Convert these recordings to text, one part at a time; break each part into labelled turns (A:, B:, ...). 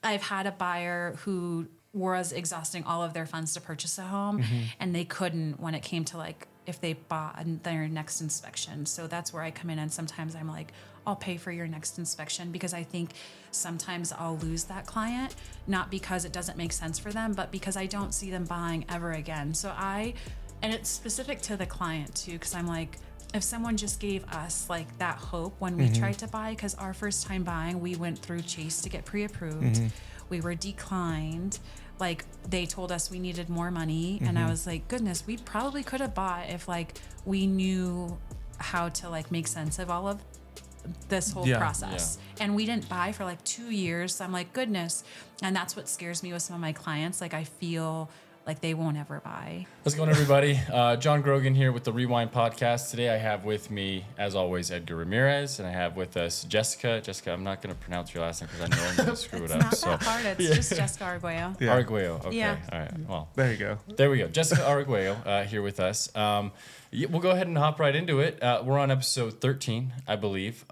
A: I've had a buyer who was exhausting all of their funds to purchase a home, and they couldn't when it came to like if they bought their next inspection. So that's where I come in, and sometimes I'm like, I'll pay for your next inspection, because I think sometimes I'll lose that client, not because it doesn't make sense for them, but because I don't see them buying ever again. And it's specific to the client too, because I'm like, if someone just gave us like that hope when we tried to buy, because our first time buying, we went through Chase to get pre-approved. We were declined. Like they told us we needed more money. And I was like, goodness, we probably could have bought if like we knew how to like make sense of all of this whole process. And we didn't buy for like 2 years. So I'm like, goodness. And that's what scares me with some of my clients. Like I feel like they won't ever buy.
B: What's going on, everybody? Jon Grogan here with the Rewind Podcast. Today I have with me, as always, Edgar Ramirez, and I have with us Jessica. Jessica, I'm not going to pronounce your last name because I know I'm going to screw it up.
A: It's not that hard. It's just Jessica Arguello.
C: Yeah.
B: Arguello. Okay.
A: Yeah.
B: All right. Well,
C: There you go.
B: there we go. Jessica Arguello here with us. We'll go ahead and hop right into it. We're on episode 13, I believe.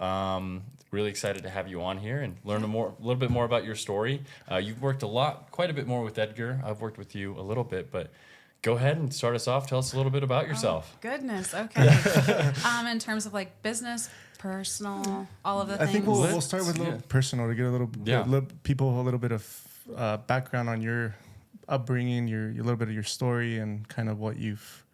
B: Really excited to have you on here and learn a little bit more about your story. You've worked quite a bit more with Edgar. I've worked with you a little bit, but go ahead and start us off. Tell us a little bit about yourself.
A: Oh, goodness. Okay. In terms of like business, personal, all of the things.
C: I think we'll start with a little personal to get people a little bit of background on your upbringing, your little bit of your story, and kind of what you've.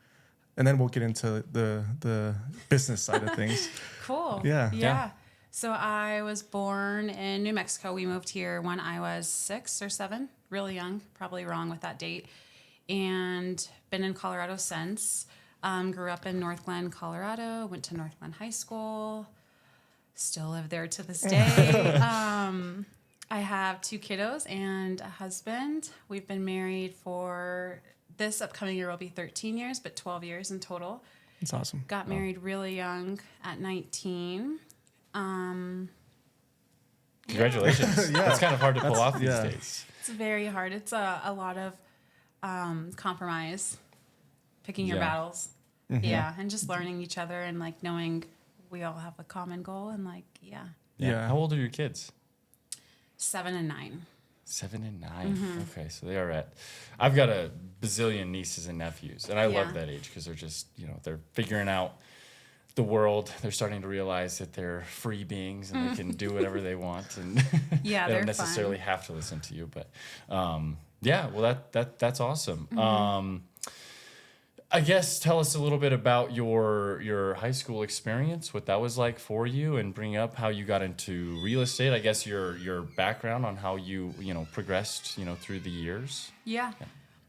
C: And then we'll get into the business side of things.
A: Cool.
C: Yeah.
A: So I was born in New Mexico. We moved here when I was 6 or 7, really young, probably wrong with that date, and been in Colorado since. Grew up in North Glen, Colorado, went to North Glen High School, still live there to this day. I have 2 kiddos and a husband. We've been married for this upcoming year will be 13 years, but 12 years in total.
C: That's awesome.
A: Got married really young at 19.
B: Congratulations. That's kind of hard to pull off these days.
A: It's very hard. It's a lot of compromise, picking your battles. Yeah, and just learning each other and like knowing we all have a common goal and like,
B: Yeah. How old are your kids?
A: 7 and 9.
B: 7 and 9. Okay, so they are I've got a bazillion nieces and nephews, and I love that age because they're just, they're figuring out the world. They're starting to realize that they're free beings and they can do whatever they want, and they don't necessarily have to listen to you. But well, that's awesome. I guess tell us a little bit about your high school experience, what that was like for you, and bring up how you got into real estate. I guess your background on how you progressed through the years.
A: Yeah.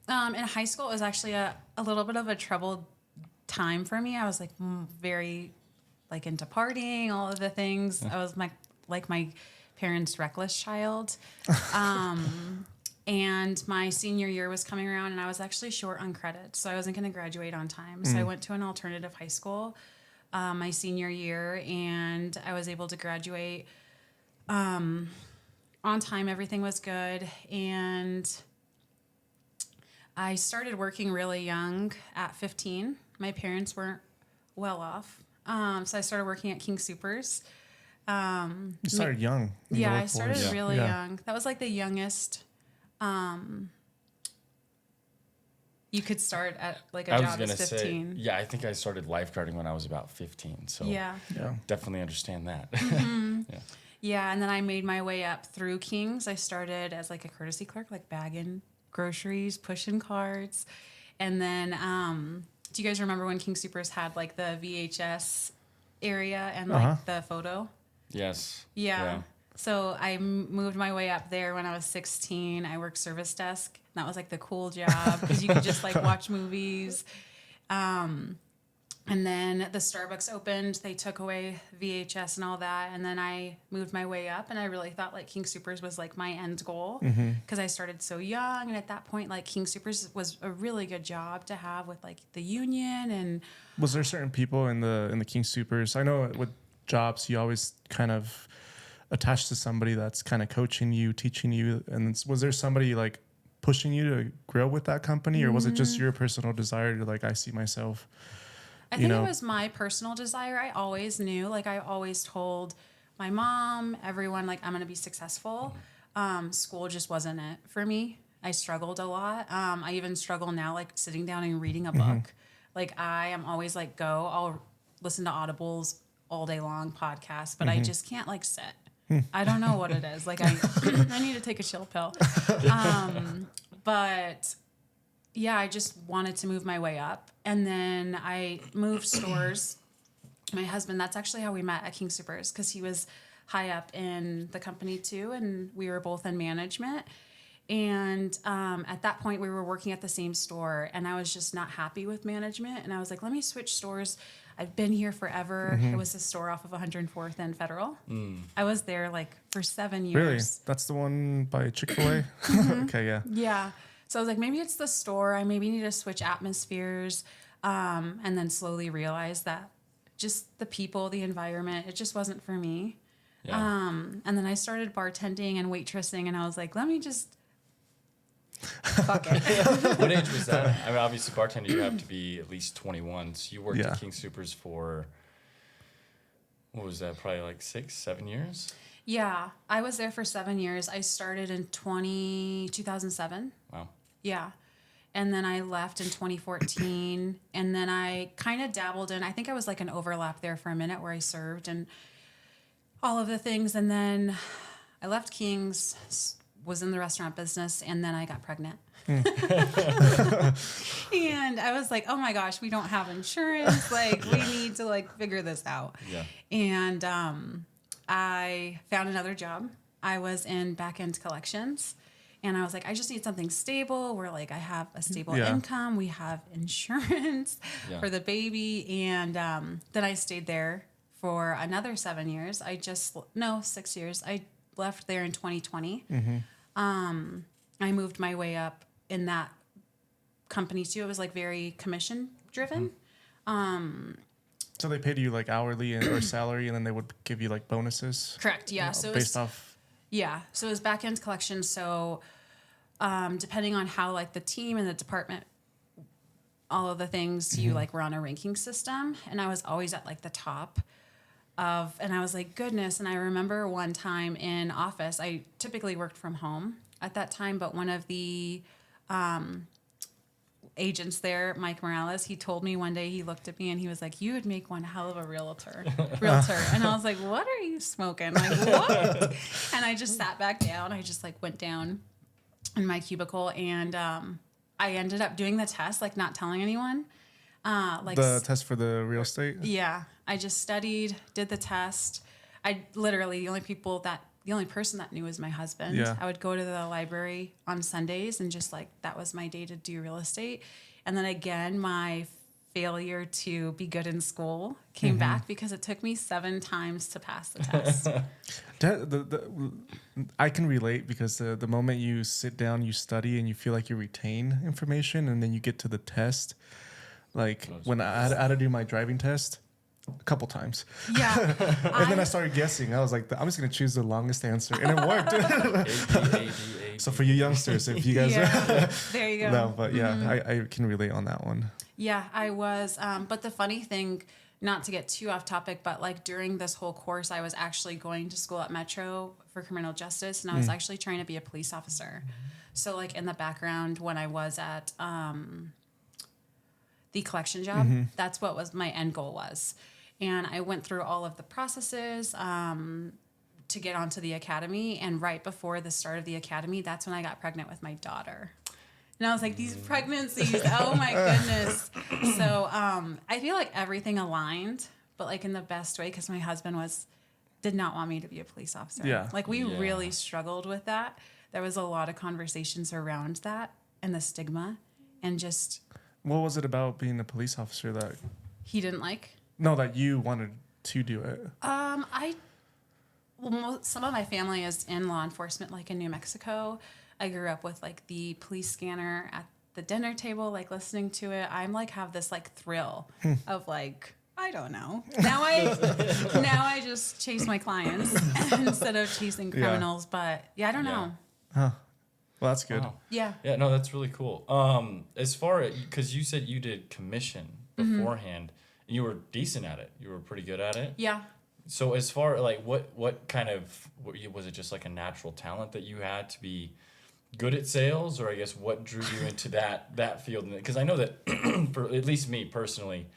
A: In high school, it was actually a little bit of a troubled time for me. I was like very like into partying, all of the things. I was my parents' reckless child. And my senior year was coming around and I was actually short on credit. So I wasn't going to graduate on time. So I went to an alternative high school my senior year and I was able to graduate on time. Everything was good. And I started working really young at 15. My parents weren't well off. So I started working at King Soopers.
C: You started young.
A: Yeah, I started really young. That was like the youngest you could start at like a job as 15.
B: Say, I think I started lifeguarding when I was about 15. So definitely understand that.
A: Yeah, and then I made my way up through King's. I started as like a courtesy clerk, like bagging groceries, pushing carts. And then do you guys remember when King Soopers had like the VHS area and like the photo?
B: Yes.
A: Yeah. So I moved my way up there when I was 16. I worked service desk. And that was like the cool job because you could just like watch movies. And then the Starbucks opened. They took away VHS and all that. And then I moved my way up. And I really thought like King Soopers was like my end goal because I started so young. And at that point, like King Soopers was a really good job to have with like the union. And
C: was there certain people in the King Soopers? I know with jobs, you always kind of attached to somebody that's kind of coaching you, teaching you. And was there somebody like pushing you to grow with that company, or was it just your personal desire to like, I see myself?
A: I think it was my personal desire. I always knew, like I always told my mom, everyone, like I'm going to be successful. School just wasn't it for me. I struggled a lot. I even struggle now, like sitting down and reading a book. Like I am always like, I'll listen to audibles all day long, podcasts, but I just can't like sit. I don't know what it is. Like I need to take a chill pill. But yeah, I just wanted to move my way up. And then I moved stores. My husband, that's actually how we met at King Soopers, because he was high up in the company too, and we were both in management. And at that point, we were working at the same store, and I was just not happy with management. And I was like, let me switch stores. I've been here forever. It was a store off of 104th and Federal. I was there like for 7 years.
C: Really? That's the one by Chick-fil-A? Okay, yeah.
A: Yeah. So I was like, maybe it's the store. I maybe need to switch atmospheres. And then slowly realized that just the people, the environment, it just wasn't for me.
B: Yeah.
A: And then I started bartending and waitressing, and I was like, let me just fuck it.
B: What age was that? I mean, obviously, bartender, you have to be at least 21. So you worked at King Soopers for, what was that, probably like 6-7 years?
A: Yeah, I was there for 7 years. I started in 2007.
B: Wow.
A: Yeah. And then I left in 2014. And then I kind of dabbled in, I think I was like an overlap there for a minute where I served and all of the things. And then I left King's, was in the restaurant business, and then I got pregnant. And I was like, oh my gosh, we don't have insurance. Like, we need to like figure this out.
B: Yeah.
A: And I found another job. I was in back-end collections. And I was like, I just need something stable where like I have a stable income. We have insurance for the baby. And then I stayed there for another 7 years. 6 years. I left there in 2020. I moved my way up in that company too. It was like very commission driven.
C: So they paid you like hourly or salary, and then they would give you like bonuses?
A: Correct. Yeah. So
C: based off.
A: Yeah. So it was back end collection. So depending on how like the team and the department, all of the things, you like were on a ranking system. And I was always at like the top of, and I was like, goodness. And I remember one time in office, I typically worked from home at that time, but one of the agents there, Mike Morales, he told me one day, he looked at me and he was like, you would make one hell of a realtor. And I was like, what are you smoking? Like, what? And I just sat back down. I just like went down in my cubicle, and I ended up doing the test, like not telling anyone. Like
C: the test for the real estate?
A: Yeah. I just studied, did the test. I literally, the only person that knew was my husband.
C: Yeah.
A: I would go to the library on Sundays and just like, that was my day to do real estate. And then again, my failure to be good in school came back because it took me 7 times to pass the test.
C: I can relate, because the moment you sit down, you study, and you feel like you retain information, and then you get to the test. Like when I had to do my driving test a couple times.
A: Yeah.
C: And then I started guessing. I was like, I'm just going to choose the longest answer. And it worked. So for you youngsters, if you guys...
A: There you go.
C: No, but yeah, I can relate on that one.
A: Yeah, I was. But the funny thing, not to get too off topic, but like during this whole course, I was actually going to school at Metro for criminal justice, and I was actually trying to be a police officer. So like in the background, when I was at the collection job, that's what was my end goal was. And I went through all of the processes to get onto the academy. And right before the start of the academy, that's when I got pregnant with my daughter. And I was like, these pregnancies, oh my goodness. So I feel like everything aligned, but like in the best way, because my husband did not want me to be a police officer.
C: Yeah.
A: Like we really struggled with that. There was a lot of conversations around that and the stigma, and just...
C: What was it about being a police officer that...
A: He didn't like?
C: No, that you wanted to do it.
A: Some of my family is in law enforcement, like in New Mexico. I grew up with like the police scanner at the dinner table, like listening to it. I'm like have this like thrill of like, I don't know. Now I just chase my clients instead of chasing criminals. But yeah, I don't know.
C: Huh. Well, that's good.
B: Wow.
A: Yeah.
B: Yeah, no, that's really cool. As far as, because you said you did commission beforehand, and you were decent at it. You were pretty good at it.
A: Yeah.
B: So as far like what kind of was it just like a natural talent that you had to be good at sales, or I guess what drew you into that field? Because I know that for at least me personally,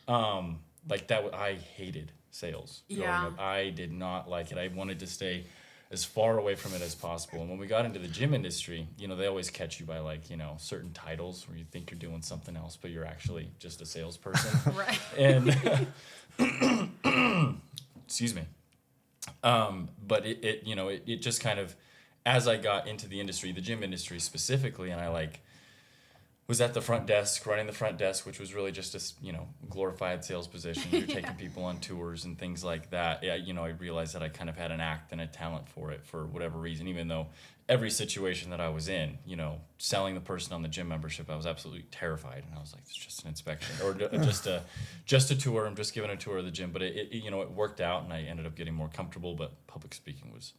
B: like that I hated sales growing up. I did not like it. I wanted to stay as far away from it as possible. And when we got into the gym industry, you know, they always catch you by like, you know, certain titles where you think you're doing something else, but you're actually just a salesperson.
A: Right.
B: And excuse me. But it you know, it just kind of, as I got into the industry, the gym industry specifically, and I like was at the front desk, running the front desk, which was really just a, you know, glorified sales position. You're taking people on tours and things like that. Yeah, you know, I realized that I kind of had an act and a talent for it for whatever reason, even though every situation that I was in, you know, selling the person on the gym membership, I was absolutely terrified. And I was like, it's just an inspection or just a tour. I'm just giving a tour of the gym. But it you know, it worked out and I ended up getting more comfortable, but public speaking was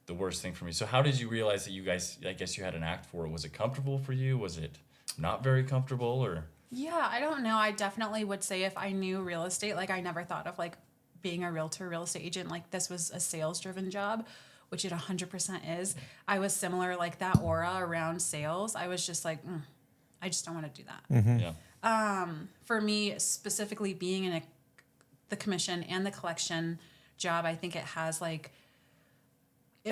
B: the worst thing for me. So how did you realize that you guys, I guess you had an act for it? Was it comfortable for you? Was it not very comfortable, or?
A: Yeah, I don't know. I definitely would say if I knew real estate, like I never thought of like being a realtor, real estate agent, like this was a sales driven job, which it 100% is. I was similar, like that aura around sales. I was just like, I just don't want to do that.
C: Mm-hmm.
B: Yeah.
A: For me, specifically being in the commission and the collection job, I think it has like,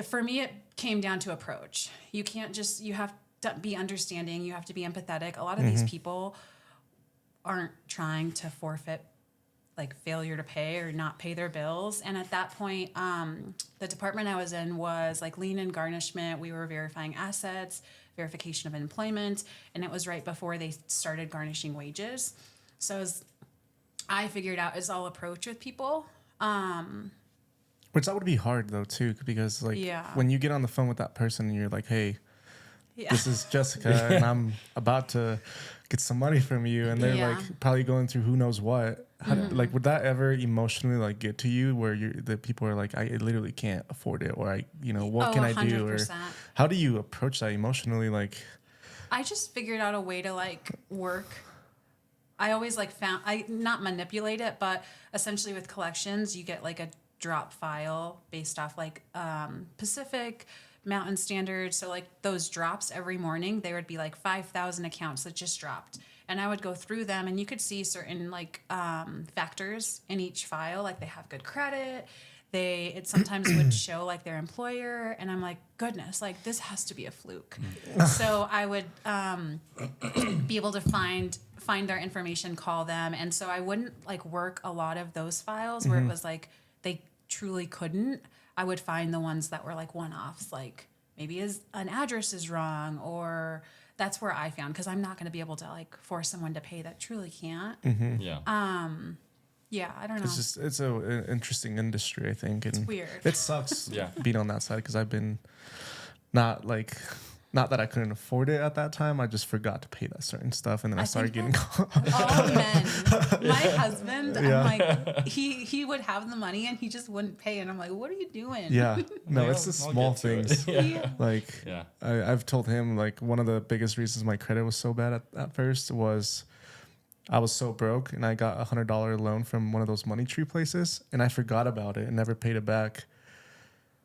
A: for me, it came down to approach. You can't just, you have to be understanding. You have to be empathetic. A lot of these people aren't trying to forfeit like failure to pay or not pay their bills. And at that point, the department I was in was like lien and garnishment. We were verifying assets, verification of employment, and it was right before they started garnishing wages. So I figured out is I'll approach with people.
C: Which that would be hard though too, because like when you get on the phone with that person and you're like, hey, this is Jessica and I'm about to get some money from you, and they're like probably going through who knows what. How, like, would that ever emotionally like get to you where the people are like, I literally can't afford it, or I, you know, what can 100%. I do, or how do you approach that emotionally? Like,
A: I just figured out a way to like work. I always like not manipulate it, but essentially with collections, you get like a drop file based off like Pacific Mountain standards. So like those drops every morning, there would be like 5,000 accounts that just dropped. And I would go through them and you could see certain like factors in each file. Like they have good credit. It sometimes would show like their employer. And I'm like, goodness, like this has to be a fluke. So I would be able to find their information, call them. And so I wouldn't like work a lot of those files where it was like they truly couldn't. I would find the ones that were like one-offs, like maybe an address is wrong, or that's where I found, because I'm not going to be able to like force someone to pay that truly can't.
B: Yeah.
A: Yeah, I don't know.
C: It's an interesting industry, I think. And
A: it's weird.
C: It sucks being on that side, because I've been not that I couldn't afford it at that time. I just forgot to pay that certain stuff, and then I started getting
A: all men. My husband, I'm like, he would have the money and he just wouldn't pay, and I'm like, what are you doing?
C: Yeah, no, it's the small things. Like, I've told him like one of the biggest reasons my credit was so bad at first was I was so broke, and I got $100 loan from one of those money tree places, and I forgot about it and never paid it back.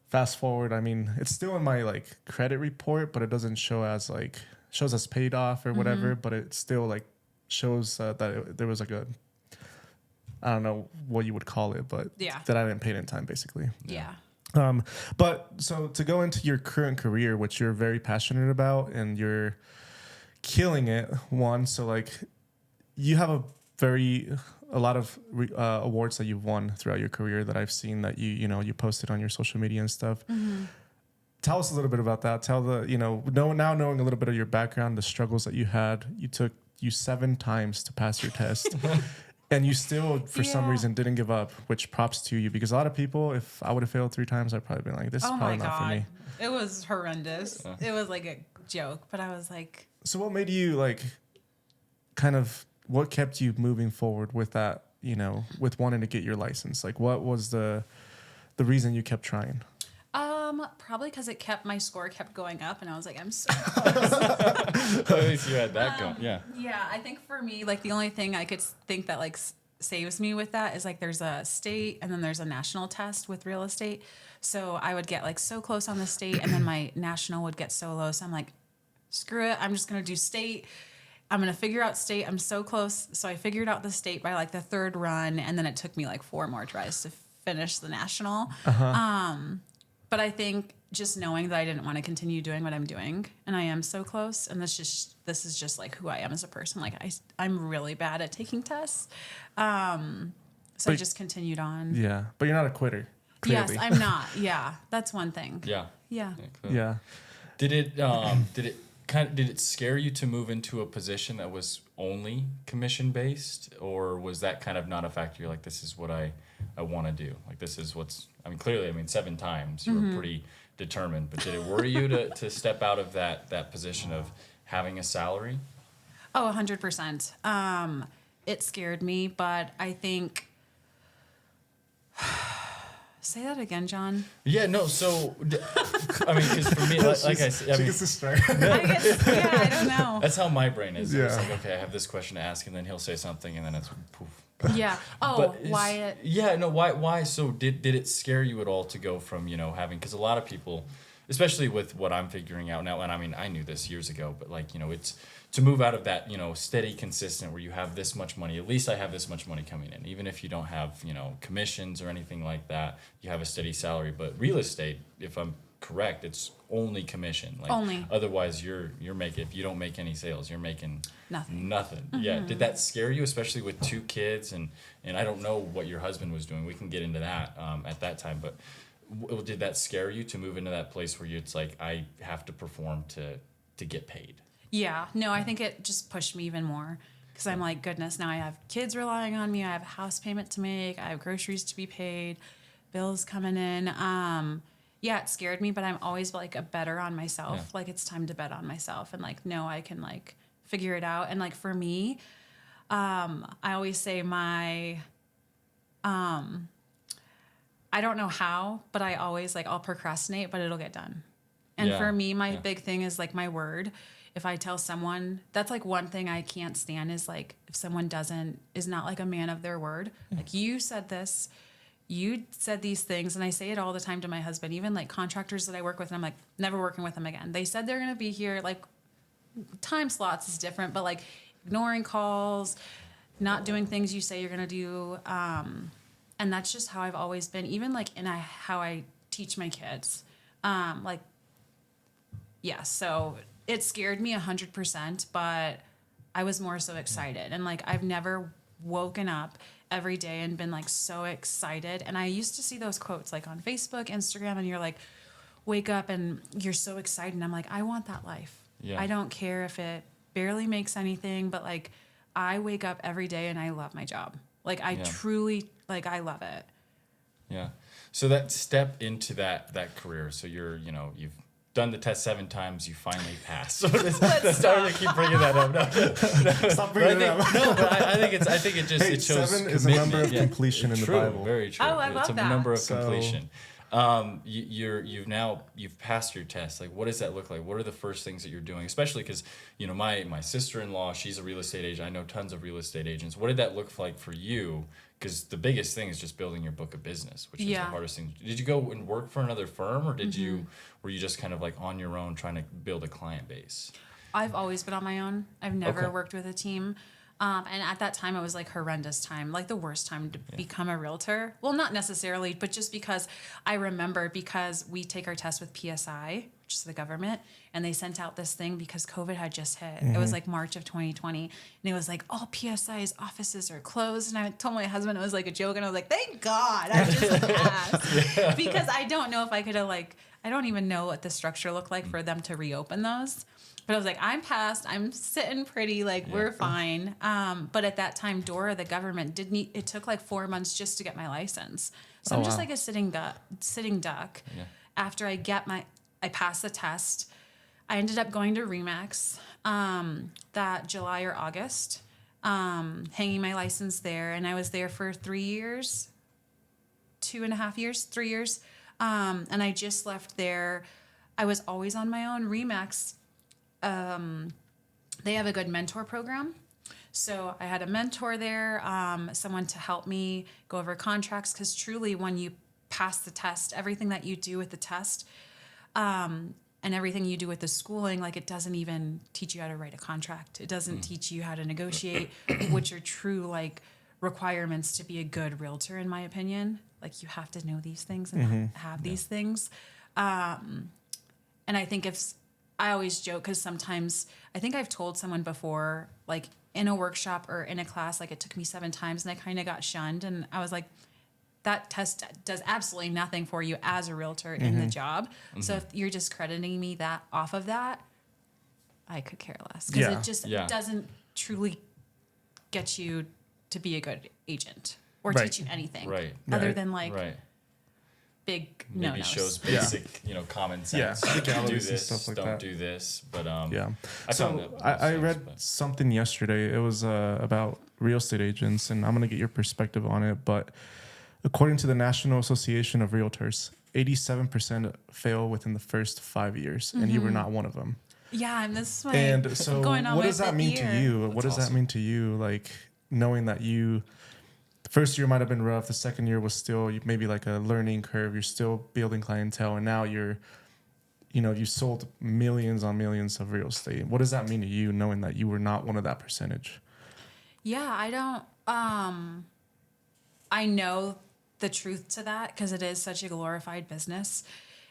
C: Fast forward, I mean, it's still in my like credit report, but it doesn't show as like shows as paid off or whatever. But it still like shows that there was like I don't know what you would call it, but that I didn't pay it in time, basically.
A: Yeah.
C: But so to go into your current career, which you're very passionate about and you're killing it, so like you have a lot of awards that you've won throughout your career that I've seen that you posted on your social media and stuff. Tell us a little bit about that. Tell now knowing a little bit of your background, the struggles that you had. You took 7 times to pass your test. And you still, for some reason, didn't give up, which props to you, because a lot of people, if I would have failed 3 times, I'd probably been like, this is probably not for me.
A: It was horrendous. It was like a joke, but I was like...
C: So what made you like what kept you moving forward with that, with wanting to get your license? Like, what was the reason you kept trying?
A: Probably because my score kept going up, and I was like, I'm so close.
B: At least you had that going. Yeah.
A: Yeah, I think for me, like the only thing I could think that like saves me with that is like there's a state and then there's a national test with real estate. So I would get like so close on the state and then my national would get so low. So I'm like, screw it. I'm just going to do state. I'm going to figure out state. I'm so close. So I figured out the state by like the third run. And then it took me like 4 more tries to finish the national. But I think just knowing that I didn't want to continue doing what I'm doing and I am so close. And this is just like who I am as a person. Like I'm really bad at taking tests. So I just continued on.
C: Yeah. But you're not a quitter. Clearly.
A: Yes, I'm not. Yeah. That's one thing.
B: Yeah.
A: Yeah.
C: Yeah.
B: Did it scare you to move into a position that was only commission based, or was that kind of not a factor? You're like, this is what I want to do. Like, this is clearly, 7 times you were pretty determined, but did it worry you to step out of that position of having a salary?
A: Oh, 100%. It scared me, but I think, say that again, John.
B: Yeah, no. So, because for me, like I said,
C: she gets to start.
A: I don't know.
B: That's how my brain is.
C: Yeah.
B: It's like, okay, I have this question to ask, and then he'll say something, and then it's poof.
A: Yeah. Oh, why?
B: Why? So did it scare you at all to go from, having, because a lot of people, especially with what I'm figuring out now, and I knew this years ago, but it's to move out of that, steady, consistent, where you have this much money, at least I have this much money coming in, even if you don't have, commissions or anything like that, you have a steady salary. But real estate, if I'm correct, it's only commission. Like,
A: only.
B: Otherwise, you're making, if you don't make any sales, you're making
A: nothing.
B: Mm-hmm. Yeah. Did that scare you, especially with 2 kids? And I don't know what your husband was doing. We can get into that at that time. But did that scare you to move into that place where it's like, I have to perform to get paid?
A: Yeah. No, I think it just pushed me even more because I'm like, goodness, now I have kids relying on me. I have a house payment to make. I have groceries to be paid, bills coming in. Yeah, it scared me, but I'm always like a better on myself.
B: Yeah.
A: Like, it's time to bet on myself and like, no, I can like figure it out. And like for me, I always say I don't know how, but I always like, I'll procrastinate, but it'll get done. And for me, my big thing is like my word. If I tell someone, that's like one thing I can't stand is like if someone is not like a man of their word. Like, you said this, you said these things, and I say it all the time to my husband, even like contractors that I work with, and I'm like, never working with them again. They said they're going to be here, like time slots is different, but like ignoring calls, not doing things you say you're going to do. And that's just how I've always been, even like how I teach my kids. So it scared me 100%, but I was more so excited. And like, I've never woken up every day and been like so excited. And I used to see those quotes like on Facebook, Instagram, and you're like, wake up and you're so excited. And I'm like, I want that life. Yeah. I don't care if it barely makes anything, but like, I wake up every day and I love my job. Like, I truly, like, I love it.
B: Yeah. So that step into that career, so you've done the test 7 times, you finally passed. So sorry to keep bringing that up. No.
C: Stop bringing it up.
B: No, but I think it shows
C: 7 is a number of completion in the Bible.
B: Very true.
A: Oh, I love
B: that. It's a
A: that.
B: number of completion. You've passed your test. Like, what does that look like? What are the first things that you're doing? Especially because, my sister-in-law, she's a real estate agent. I know tons of real estate agents. What did that look like for you? Because the biggest thing is just building your book of business, which is the hardest thing. Did you go and work for another firm, or were you just kind of like on your own trying to build a client base?
A: I've always been on my own. I've never worked with a team. And at that time, it was like horrendous time, like the worst time to become a realtor. Well, not necessarily, but just because I remember, because we take our test with PSI, which is the government, and they sent out this thing because COVID had just hit. It was like March of 2020. And it was like, all PSI's offices are closed. And I told my husband it was like a joke. And I was like, thank God I just passed. Because I don't know if I could have I don't even know what the structure looked like for them to reopen those. But I was like, I'm passed. I'm sitting pretty. We're fine. But at that time, Dora, the government, it took like 4 months just to get my license. So I'm just like a sitting duck. Yeah. After I passed the test, I ended up going to Remax that July or August, hanging my license there. And I was there for 3 years, 2.5 years, 3 years. And I just left there. I was always on my own. Remax, they have a good mentor program. So I had a mentor there, someone to help me go over contracts, because truly when you pass the test, everything that you do with the test and everything you do with the schooling, like it doesn't even teach you how to write a contract. It doesn't teach you how to negotiate, which are true like requirements to be a good realtor, in my opinion. Like you have to know these things and have these things. And I think I always joke, because sometimes I think I've told someone before, like in a workshop or in a class, like it took me 7 times and I kind of got shunned. And I was like, that test does absolutely nothing for you as a realtor in the job. So if you're discrediting me that off of that, I could care less, because it just doesn't truly get you to be a good agent or teach you anything other than like big
B: maybe
A: no-nos.
B: shows basic, common sense. Do this,
C: and stuff like
B: don't
C: that.
B: do this. But
C: I read something yesterday. It was about real estate agents, and I'm gonna get your perspective on it. But according to the National Association of Realtors, 87% fail within the first 5 years, and you were not one of them.
A: Yeah, and this is my
C: And so,
A: going on
C: what does that mean to you?
B: That's
C: What does that mean to you? Like knowing that the first year might have been rough, the second year was still maybe like a learning curve. You're still building clientele, and now you sold millions on millions of real estate. What does that mean to you, knowing that you were not one of that percentage?
A: Yeah, I don't. I know the truth to that, because it is such a glorified business,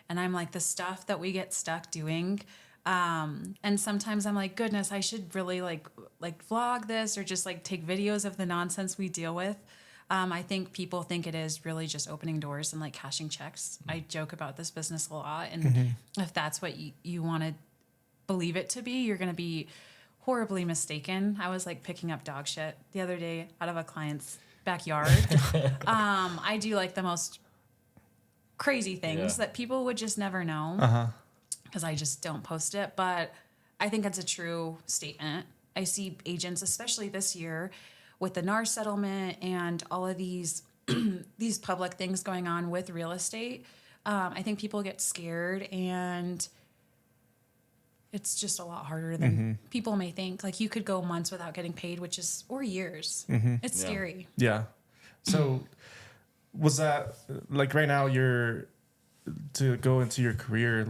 A: and I'm like the stuff that we get stuck doing. And sometimes I'm like, goodness, I should really like vlog this or just like take videos of the nonsense we deal with. I think people think it is really just opening doors and like cashing checks. I joke about this business a lot. And if that's what you want to believe it to be, you're going to be horribly mistaken. I was like picking up dog shit the other day out of a client's backyard. I do like the most crazy things that people would just never know. Because I just don't post it. But I think it's a true statement. I see agents, especially this year, with the NAR settlement and all of these these public things going on with real estate. I think people get scared, and it's just a lot harder than people may think. Like you could go months without getting paid, or years. It's scary.
C: Yeah. So was that like right now to go into your career,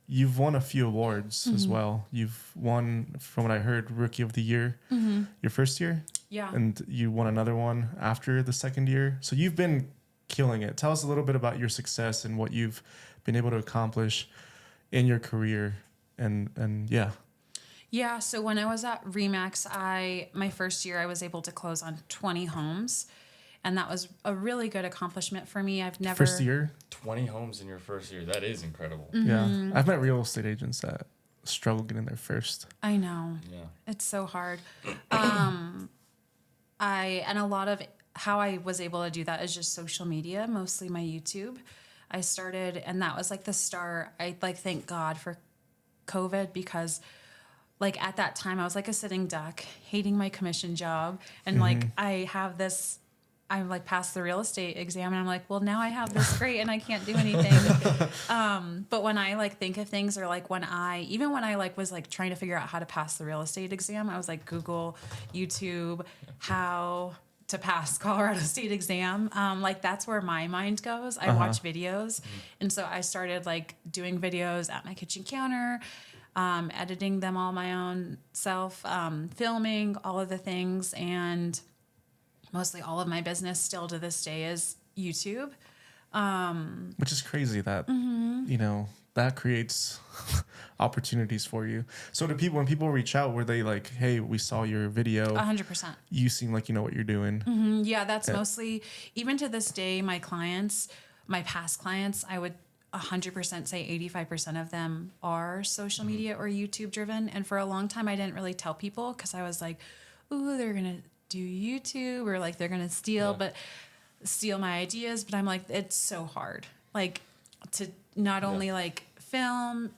C: you've won a few awards as well. You've won, from what I heard, Rookie of the Year, your first year.
A: Yeah.
C: And you won another one after the second year. So you've been killing it. Tell us a little bit about your success and what you've been able to accomplish in your career. And yeah.
A: Yeah. So when I was at Remax, my first year, I was able to close on 20 homes. And that was a really good accomplishment for me. I've never...
C: First year?
B: 20 homes in your first year. That is incredible.
C: Yeah. I've met real estate agents that struggle getting there first.
A: I know.
B: Yeah.
A: It's so hard. And a lot of how I was able to do that is just social media, mostly my YouTube. I started, and that was like the start. I thank God for COVID, because like at that time I was like a sitting duck, hating my commission job. And like, I'm like past the real estate exam, and I'm like, well, now I have this great and I can't do anything. But when I like think of things, or like when I like was like trying to figure out how to pass the real estate exam, I was like, Google, YouTube, how to pass Colorado State exam. Like that's where my mind goes. I watch videos. And so I started like doing videos at my kitchen counter, editing them all my own self, filming all of the things. And mostly all of my business still to this day is YouTube.
C: Which is crazy that, that creates opportunities for you. So when people reach out, were they like, hey, we saw your video.
A: 100%.
C: You seem like you know what you're doing.
A: Yeah, that's mostly, even to this day, my past clients, I would 100% say 85% of them are social media or YouTube driven. And for a long time, I didn't really tell people, because I was like, ooh, they're going to do YouTube, or like they're going to steal my ideas. But I'm like, it's so hard. Like to not only like film,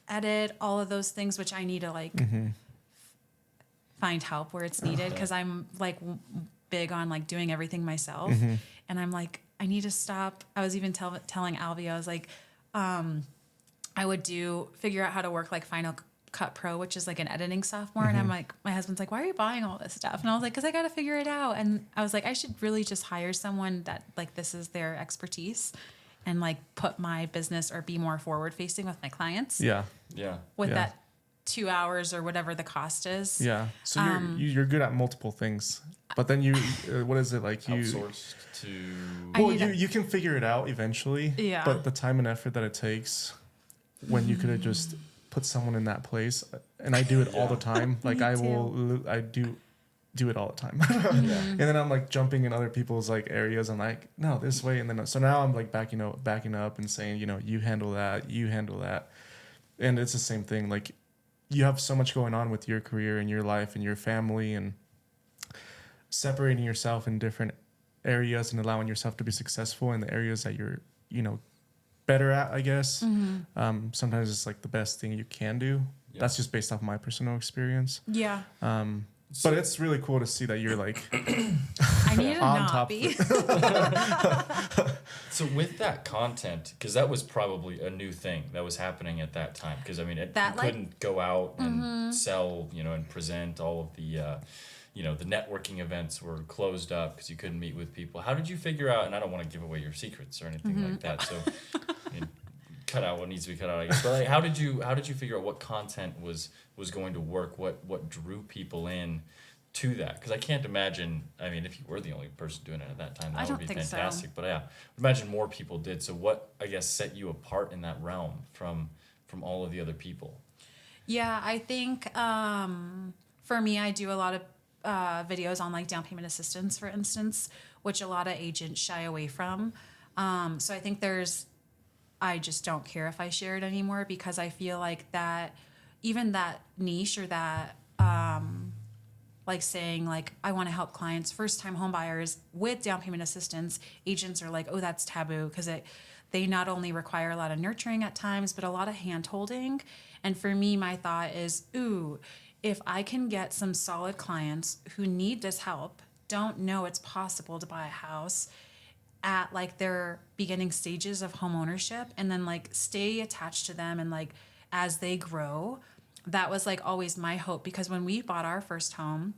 A: edit, all of those things, which I need to like find help where it's needed. Cause I'm like big on like doing everything myself. And I'm like, I need to stop. I was even telling Alvia, I was like, I would figure out how to work like Cut Pro, which is like an editing software. And I'm like, my husband's like, why are you buying all this stuff? And I was like, because I got to figure it out. And I was like, I should really just hire someone that like this is their expertise and like put my business or be more forward facing with my clients.
C: Yeah.
A: With that 2 hours or whatever the cost is.
C: Yeah. So you're good at multiple things, but then you, what is it like? You
B: Outsourced to.
C: well, you can figure it out eventually.
A: Yeah.
C: But the time and effort that it takes, when you could have just put someone in that place, and I do it all the time. Like I do it all the time. And then I'm like jumping in other people's like areas. I'm like, no, this way. And then, so now I'm like backing up and saying, you handle that. And it's the same thing. Like you have so much going on with your career and your life and your family, and separating yourself in different areas and allowing yourself to be successful in the areas that you're, better at, I guess. Sometimes it's like the best thing you can do. Yeah. That's just based off my personal experience.
A: Yeah.
C: But it's really cool to see that you're like
A: I need to
C: on
A: not
C: top
A: be.
B: So with that content, because that was probably a new thing that was happening at that time. Because I mean, you couldn't go out and sell, and present all of the, the networking events were closed up because you couldn't meet with people. How did you figure out? And I don't want to give away your secrets or anything like that. So cut out what needs to be cut out, I guess. But like, how did you figure out what content was going to work? What drew people in to that? Because I can't imagine. I mean, if you were the only person doing it at that time, that would be fantastic. So. But yeah, imagine more people did. So what, I guess, set you apart in that realm from all of the other people? Yeah,
A: I think for me, I do a lot of videos on like down payment assistance, for instance, which a lot of agents shy away from. So I think I just don't care if I share it anymore, because I feel like that even that niche, or that like saying like I want to help clients, first time home buyers with down payment assistance, agents are like, oh, that's taboo, because they not only require a lot of nurturing at times, but a lot of hand holding. And for me, my thought is, if I can get some solid clients who need this help, don't know it's possible to buy a house at like their beginning stages of home ownership, and then like stay attached to them, and like as they grow, that was like always my hope. Because when we bought our first home,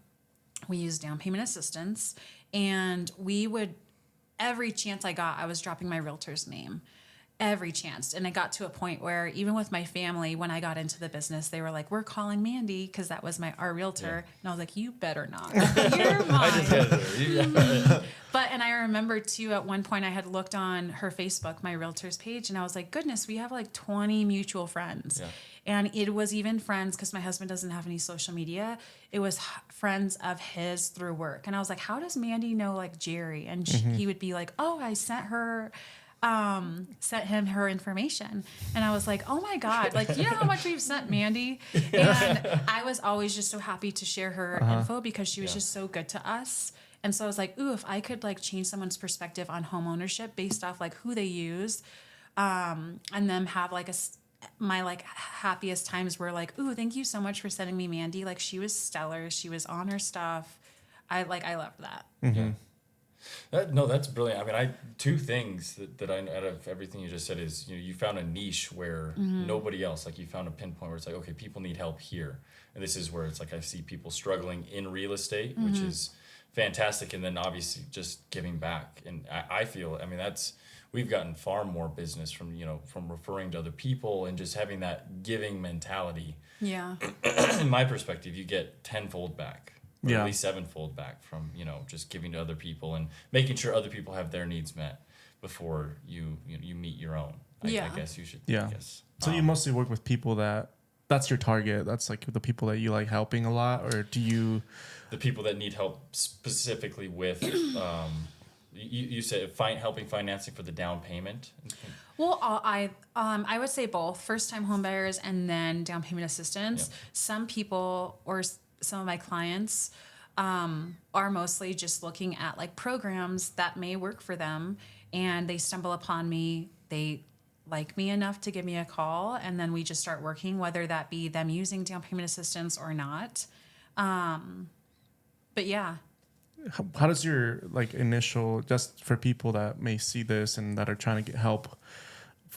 A: we used down payment assistance, and we would, every chance I got, I was dropping my realtor's name. Every chance. And it got to a point where even with my family, when I got into the business, they were like, we're calling Mandy, because that was our realtor. Yeah. And I was like, you better not. You're mine. And I remember too, at one point I had looked on her Facebook, my realtor's page, and I was like, goodness, we have like 20 mutual friends. Yeah. And it was even friends, because my husband doesn't have any social media. It was friends of his through work. And I was like, how does Mandy know like Jerry? And he would be like, oh, I sent him her information. And I was like, oh my God, like, you know how much we've sent Mandy? And I was always just so happy to share her info, because she was just so good to us. And so I was like, if I could like change someone's perspective on home ownership based off like who they use, and them have like my like happiest times were like, thank you so much for sending me Mandy. Like, she was stellar. She was on her stuff. I loved that.
B: Mm-hmm. No, that's brilliant. I mean, two things that I, out of everything you just said, is you found a niche where nobody else, like you found a pinpoint where it's like, okay, people need help here. And this is where it's like I see people struggling in real estate, which is fantastic. And then obviously just giving back. And I feel, we've gotten far more business from referring to other people and just having that giving mentality. Yeah. In my perspective, you get tenfold back. Or at least sevenfold back from just giving to other people and making sure other people have their needs met before you meet your own. I guess you should. Yeah. I guess.
C: So you mostly work with people that's your target. That's like the people that you like helping a lot, or do you?
B: The people that need help specifically with. You said helping financing for the down payment.
A: Well, I would say both, first time home buyers and then down payment assistance. Yeah. Some people or some of my clients are mostly just looking at like programs that may work for them, and they stumble upon me. They like me enough to give me a call, and then we just start working, whether that be them using down payment assistance or not. But yeah.
C: How does your like initial, just for people that may see this and that are trying to get help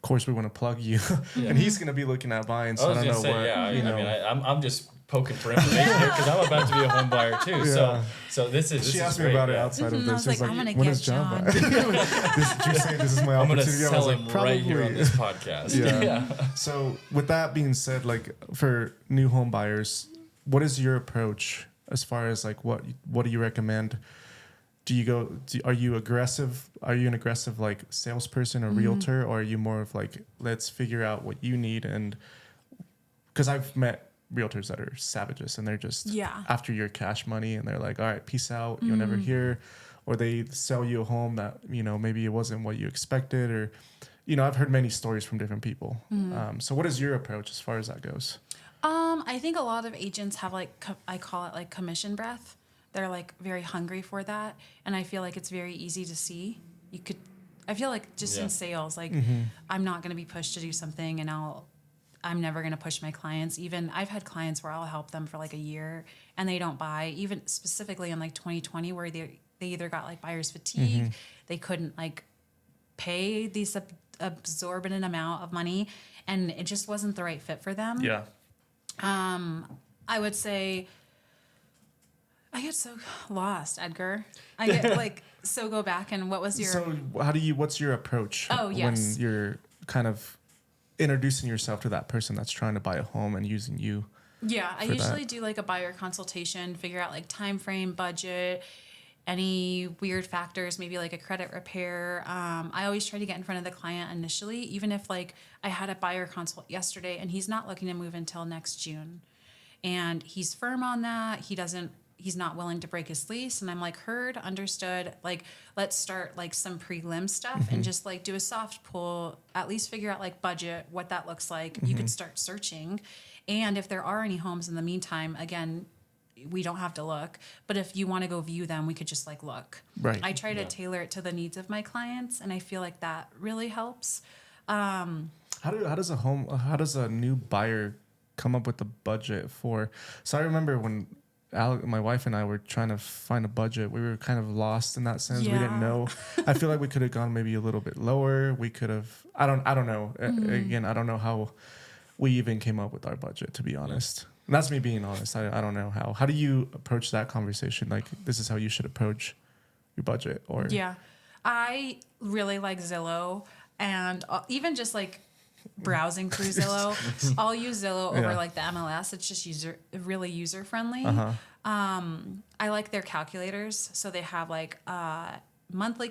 C: course we want to plug you, and he's going to be looking at buying. So I don't know what.
B: Yeah,
C: you know.
B: I mean, I'm just poking for information here because I'm about to be a home buyer too.
C: Yeah.
B: So this is.
C: She
B: this
C: asked
B: is
C: me
B: great,
C: about it outside of
A: I
C: this.
A: was
C: She's
A: like,
C: like,
A: I'm gonna
C: when
A: get
C: is John
A: John.
C: back? You're saying this is my
B: I'm gonna
C: opportunity.
B: sell
C: I
B: him
C: was like,
B: right here on
C: probably.
B: this podcast.
C: Yeah. So with that being said, like for new home buyers, what is your approach as far as like what do you recommend? Are you aggressive? Are you an aggressive like salesperson or realtor, or are you more of like, let's figure out what you need? And because I've met realtors that are savages and they're just after your cash money and they're like, all right, peace out. You'll never hear, or they sell you a home that, you know, maybe it wasn't what you expected, or, you know, I've heard many stories from different people. So what is your approach as far as that goes?
A: I think a lot of agents have like, I call it like commission breath. They're like very hungry for that. And I feel like it's very easy to see. I feel like just in sales, like I'm not going to be pushed to do something and I'm never going to push my clients. Even I've had clients where I'll help them for like a year and they don't buy, even specifically in like 2020 where they either got like buyer's fatigue, they couldn't like pay these absorbent amount of money and it just wasn't the right fit for them.
C: Yeah.
A: I would say I get so lost, Edgar. I get like, so go back and what was your...
C: So what's your approach when you're kind of introducing yourself to that person that's trying to buy a home and using you?
A: Yeah, I usually do like a buyer consultation, figure out like time frame, budget, any weird factors, maybe like a credit repair. I always try to get in front of the client initially, even if like I had a buyer consult yesterday and he's not looking to move until next June. And he's firm on that. He's not willing to break his lease. And I'm like, heard, understood. Like, let's start like some prelim stuff and just like do a soft pull, at least figure out like budget, what that looks like. You could start searching. And if there are any homes in the meantime, again, we don't have to look, but if you want to go view them, we could just like look.
C: Right.
A: I try to tailor it to the needs of my clients. And I feel like that really helps.
C: How does a new buyer come up with the budget for? So I remember when my wife and I were trying to find a budget, we were kind of lost in that sense. We didn't know. I feel like we could have gone maybe a little bit lower. We could have, I don't know. Again, I don't know how we even came up with our budget, to be honest. And that's me being honest. I don't know how do you approach that conversation? Like, this is how you should approach your budget, or?
A: Yeah. I really like Zillow, and even just like browsing through Zillow, I'll use Zillow over like the MLS. It's just really user friendly. I like their calculators. So they have like a monthly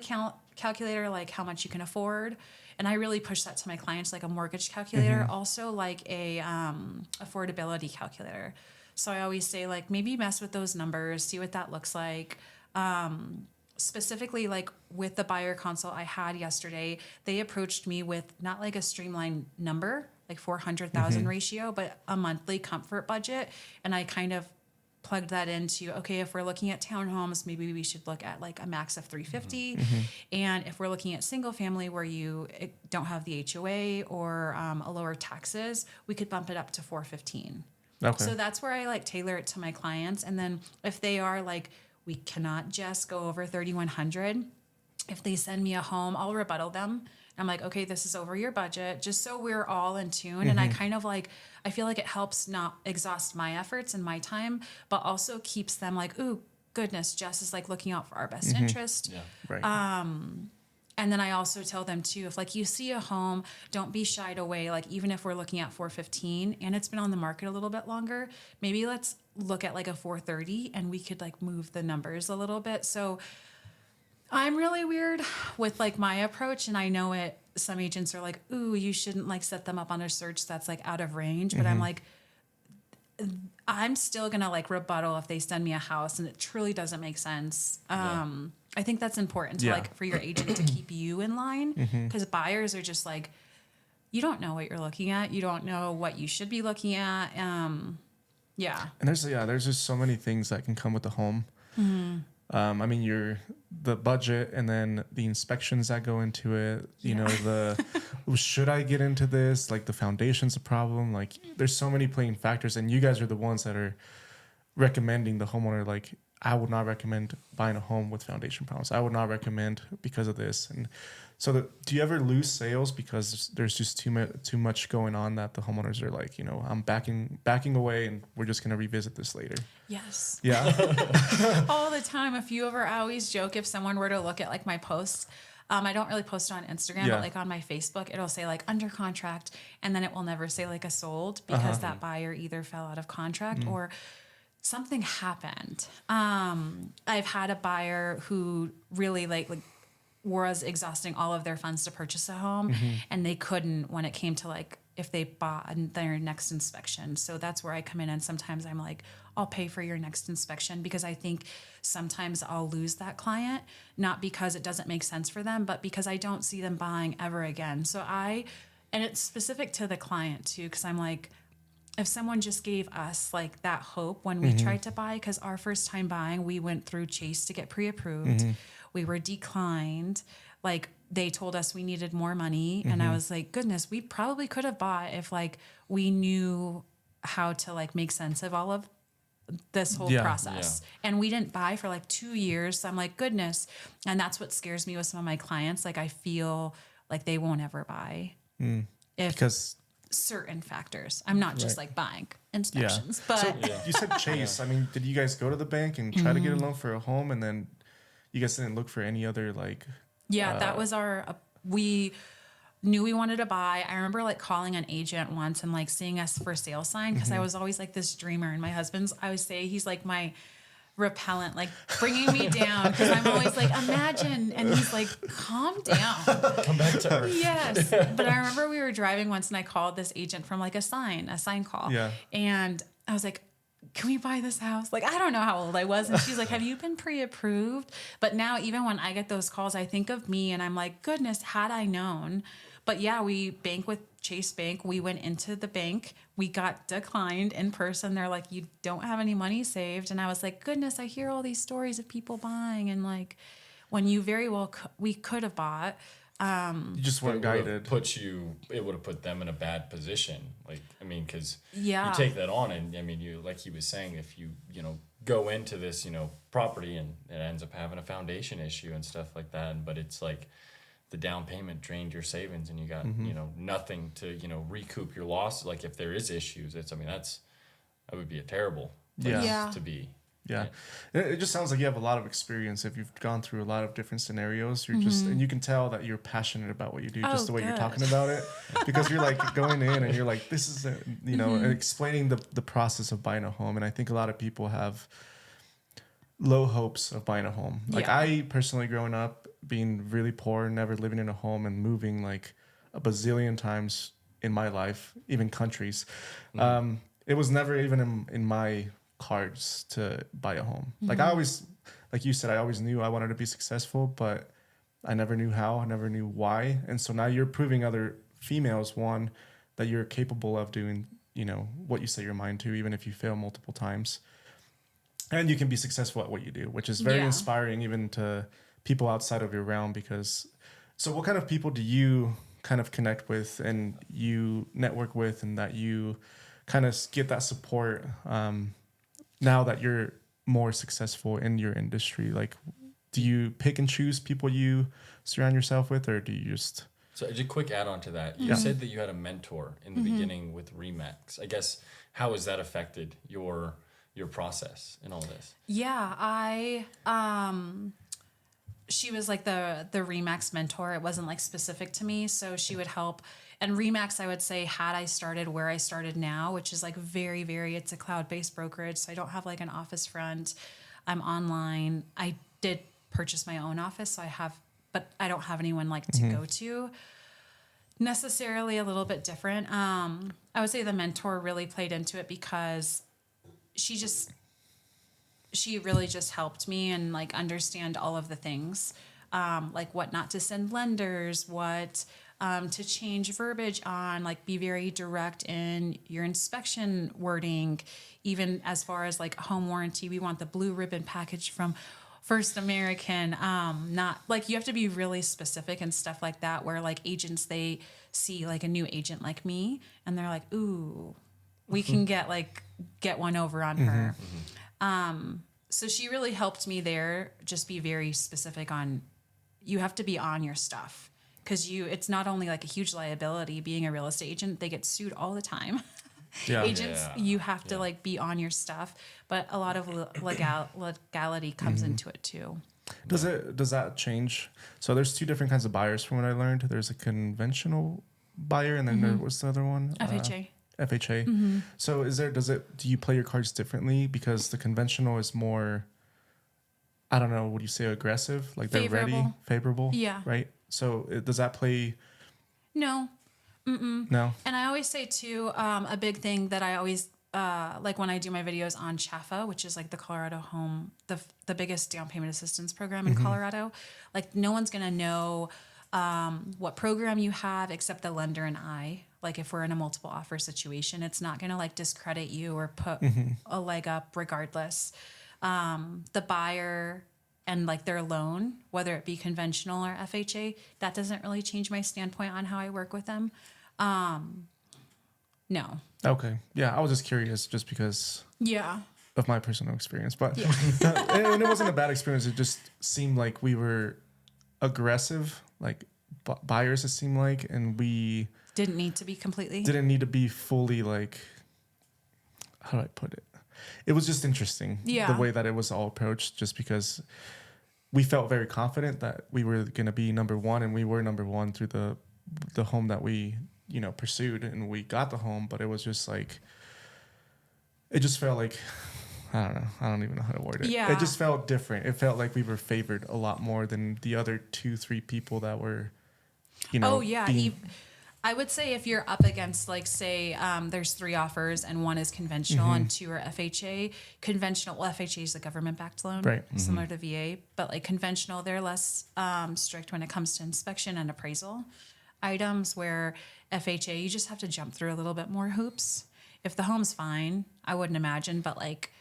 A: calculator, like how much you can afford. And I really push that to my clients, like a mortgage calculator, also like a affordability calculator. So I always say like, maybe mess with those numbers, see what that looks like. Specifically, like with the buyer consult I had yesterday, they approached me with not like a streamlined number, like 400,000 ratio, but a monthly comfort budget. And I kind of plugged that into, okay, if we're looking at townhomes, maybe we should look at like a max of 350. And if we're looking at single family where you don't have the HOA or a lower taxes, we could bump it up to 415. Okay. So that's where I like tailor it to my clients. And then if they are like, we cannot just go over 3,100. If they send me a home, I'll rebuttal them. I'm like, okay, this is over your budget, just so we're all in tune. And I kind of like, I feel like it helps not exhaust my efforts and my time, but also keeps them like, ooh, goodness, Jess is like looking out for our best interest.
C: Yeah, right.
A: And then I also tell them too, if like you see a home, don't be shied away. Like even if we're looking at 415 and it's been on the market a little bit longer, maybe let's look at like a 430 and we could like move the numbers a little bit. So I'm really weird with like my approach, and I know it. Some agents are like, ooh, you shouldn't like set them up on a search that's like out of range. But I'm like, I'm still going to like rebuttal if they send me a house and it truly doesn't make sense. I think that's important to like for your agent to keep you in line, because buyers are just like, you don't know what you're looking at. You don't know what you should be looking at. Yeah.
C: And there's just so many things that can come with the home. I mean, the budget, and then the inspections that go into it, you know, should I get into this? Like the foundation's a problem. Like there's so many playing factors, and you guys are the ones that are recommending the homeowner. Like, I would not recommend buying a home with foundation problems. I would not recommend because of this. And so do you ever lose sales because there's just too much going on that the homeowners are like, I'm backing away and we're just going to revisit this later?
A: Yes.
C: Yeah.
A: All the time. I always joke if someone were to look at like my posts. I don't really post on Instagram, but like on my Facebook, it'll say like under contract, and then it will never say like a sold because that buyer either fell out of contract or something happened. I've had a buyer who really like was exhausting all of their funds to purchase a home, and they couldn't when it came to like if they bought their next inspection. So that's where I come in, and sometimes I'm like, I'll pay for your next inspection, because I think sometimes I'll lose that client, not because it doesn't make sense for them, but because I don't see them buying ever again. And it's specific to the client too, because I'm like, if someone just gave us like that hope when we tried to buy, because our first time buying, we went through Chase to get pre-approved. We were declined. Like they told us we needed more money. And I was like, goodness, we probably could have bought if like we knew how to like make sense of all of this whole process. And we didn't buy for like 2 years. So I'm like, goodness. And that's what scares me with some of my clients. Like I feel like they won't ever buy because certain factors. I'm not just like buying inspections, but
C: so you said Chase. I mean, did you guys go to the bank and try to get a loan for a home, and then you guys didn't look for any other like?
A: Yeah, that was we knew we wanted to buy. I remember like calling an agent once and like seeing us for sale sign, because I was always like this dreamer, and my husband's, I would say he's like my repellent, like bringing me down, because I'm always like, imagine, and he's like, calm down,
B: Come back to earth.
A: Yes. But I remember we were driving once and I called this agent from like a sign call.
C: Yeah.
A: And I was like, can we buy this house? Like, I don't know how old I was. And she's like, have you been pre-approved? But now even when I get those calls, I think of me and I'm like, goodness, had I known. But yeah, we bank with Chase Bank. We went into the bank. We got declined in person. They're like, you don't have any money saved. And I was like, goodness, I hear all these stories of people buying. And like, when you very well, we could have bought.
C: You just weren't guided.
B: It would have put them in a bad position. Like, I mean, because you
A: Yeah.
B: take that on, and I mean, like he was saying, if you go into this, property and it ends up having a foundation issue and stuff like that, but it's like the down payment drained your savings, and you got nothing to recoup your loss. Like if there is issues, that would be a terrible place to be.
C: Yeah. It just sounds like you have a lot of experience. If you've gone through a lot of different scenarios, you're just, and you can tell that you're passionate about what you do, just the way you're talking about it, because you're like going in and you're like, this is, and explaining the process of buying a home. And I think a lot of people have low hopes of buying a home. Like I personally, growing up, being really poor, never living in a home, and moving like a bazillion times in my life, even countries, it was never even in my cards to buy a home. Like I always, like you said, I always knew I wanted to be successful, but I never knew how, I never knew why. And so now you're proving other females, one, that you're capable of doing, what you set your mind to, even if you fail multiple times. And you can be successful at what you do, which is very inspiring even to people outside of your realm. So what kind of people do you kind of connect with and you network with, and that you kind of get that support now that you're more successful in your industry? Like, do you pick and choose people you surround yourself with, or do you just...
B: So just a quick add on to that. You said that you had a mentor in the beginning with Remax. I guess, how has that affected your process in all this?
A: Yeah, she was like the Remax mentor. It wasn't like specific to me, so she would help. And Remax, I would say, had I started where I started now, which is like very, very, it's a cloud-based brokerage, so I don't have like an office front. I'm online. I did purchase my own office, so but I don't have anyone like to go to. Necessarily a little bit different. I would say the mentor really played into it, because she really just helped me and like understand all of the things, like what not to send lenders, what to change verbiage on, like be very direct in your inspection wording, even as far as like home warranty. We want the blue ribbon package from First American, not like, you have to be really specific and stuff like that, where like agents, they see like a new agent like me and they're like, ooh, we can get one over on her. so she really helped me there. Just be very specific on, you have to be on your stuff. Because it's not only like a huge liability being a real estate agent, they get sued all the time.
C: Yeah.
A: Agents, you have to like be on your stuff, but a lot of legality comes into it too.
C: Does that change? So there's two different kinds of buyers from what I learned. There's a conventional buyer, and then there was the other one.
A: FHA.
C: FHA. So do you play your cards differently? Because the conventional is more, I don't know, would you say aggressive? Like they're ready, favorable?
A: Yeah.
C: Right? So does that play?
A: No.
C: No.
A: And I always say too, a big thing that I always like when I do my videos on CHFA, which is like the Colorado home, the biggest down payment assistance program in Colorado. Like no one's gonna know what program you have except the lender and I. Like if we're in a multiple offer situation, it's not gonna like discredit you or put a leg up regardless. The buyer and like their loan, whether it be conventional or FHA, that doesn't really change my standpoint on how I work with them. No.
C: Okay. Yeah, I was just curious, just because.
A: Yeah.
C: Of my personal experience, but and it wasn't a bad experience. It just seemed like we were aggressive, like buyers. It seemed like, and we
A: didn't need to be completely.
C: Didn't need to be fully like. How do I put it? It was just interesting, the way that it was all approached, just because we felt very confident that we were going to be number one, and we were number one through the home that we, pursued, and we got the home. But it was just like, it just felt like, I don't know. I don't even know how to word it.
A: Yeah.
C: It just felt different. It felt like we were favored a lot more than the other 2-3 people that were,
A: Oh yeah. I would say if you're up against, like, say, there's 3 offers and 1 is conventional and 2 are FHA. Conventional, well, FHA is the government-backed loan,
C: right?
A: Similar to VA, but like conventional, they're less strict when it comes to inspection and appraisal items. Where FHA, you just have to jump through a little bit more hoops. If the home's fine, I wouldn't imagine, but like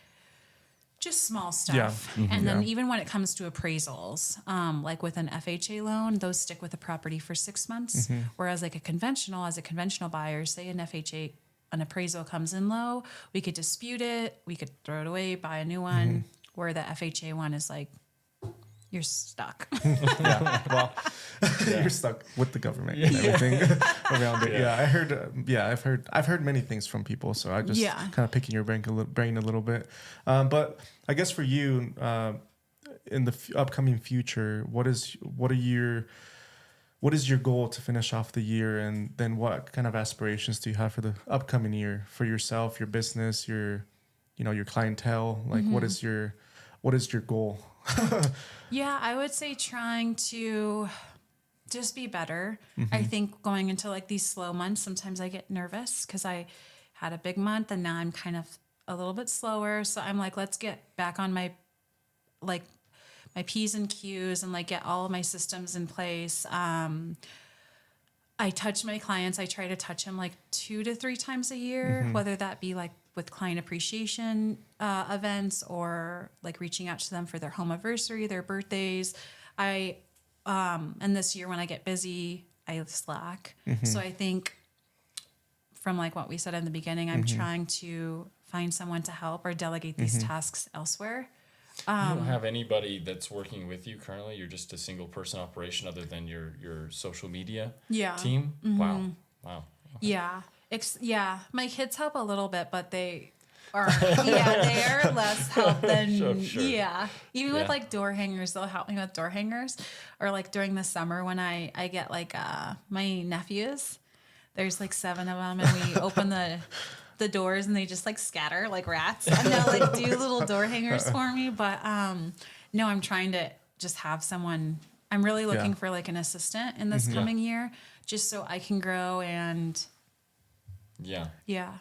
A: just small stuff.
C: Yeah.
A: And then even when it comes to appraisals, like with an FHA loan, those stick with the property for 6 months. Whereas like as a conventional buyer, say an FHA, an appraisal comes in low, we could dispute it, we could throw it away, buy a new one. Where the FHA one is like, you're stuck.
C: You're stuck with the government and everything around it. I've heard many things from people, so I just kind of picking your brain a little bit. But I guess for you, in the upcoming future, what is your goal to finish off the year, and then what kind of aspirations do you have for the upcoming year for yourself, your business, your clientele? Like, what is your goal?
A: Yeah, I would say trying to just be better. I think going into like these slow months, sometimes I get nervous because I had a big month and now I'm kind of a little bit slower. So I'm like, let's get back on my P's and Q's and like get all of my systems in place. I touch my clients. I try to touch them like 2 to 3 times a year, whether that be like with client appreciation events or like reaching out to them for their home anniversary, their birthdays. And this year when I get busy, I slack. So I think from like what we said in the beginning, I'm trying to find someone to help or delegate these tasks elsewhere.
B: You don't have anybody that's working with you currently? You're just a single person operation other than your social media team? Wow.
A: Yeah. My kids help a little bit, but they are less help than Even with like door hangers, they'll help me with door hangers. Or like during the summer when I get like my nephews, there's like 7 of them, and we open the doors and they just like scatter like rats, and they'll like do little door hangers for me. But no, I'm trying to just have someone. I'm really looking for like an assistant in this coming year, just so I can grow and. Yeah.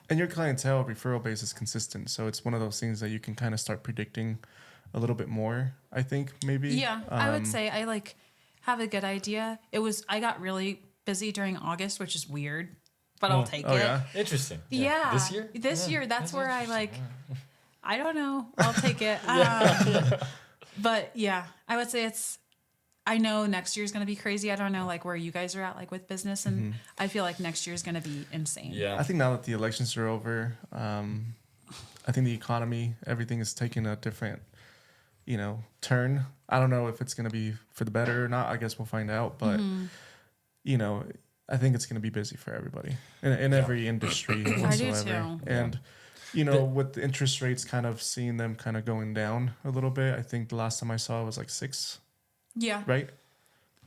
C: And your clientele referral base is consistent, so it's one of those things that you can kind of start predicting a little bit more, I think, maybe.
A: Yeah, I would say I like have a good idea. I got really busy during August, which is weird, but I'll take it.
C: Yeah.
B: Interesting.
A: Yeah. This year, that's where I like, I don't know. I'll take it. But yeah, I would say I know next year's going to be crazy. I don't know like where you guys are at like with business, and I feel like next year's going to be insane.
B: Yeah.
C: I think now that the elections are over, I think the economy, everything is taking a different turn. I don't know if it's going to be for the better or not. I guess we'll find out. But, I think it's going to be busy for everybody in every industry whatsoever.
A: I do too.
C: And, with the interest rates kind of seeing them kind of going down a little bit, I think the last time I saw it was like 6.
A: Yeah.
C: Right?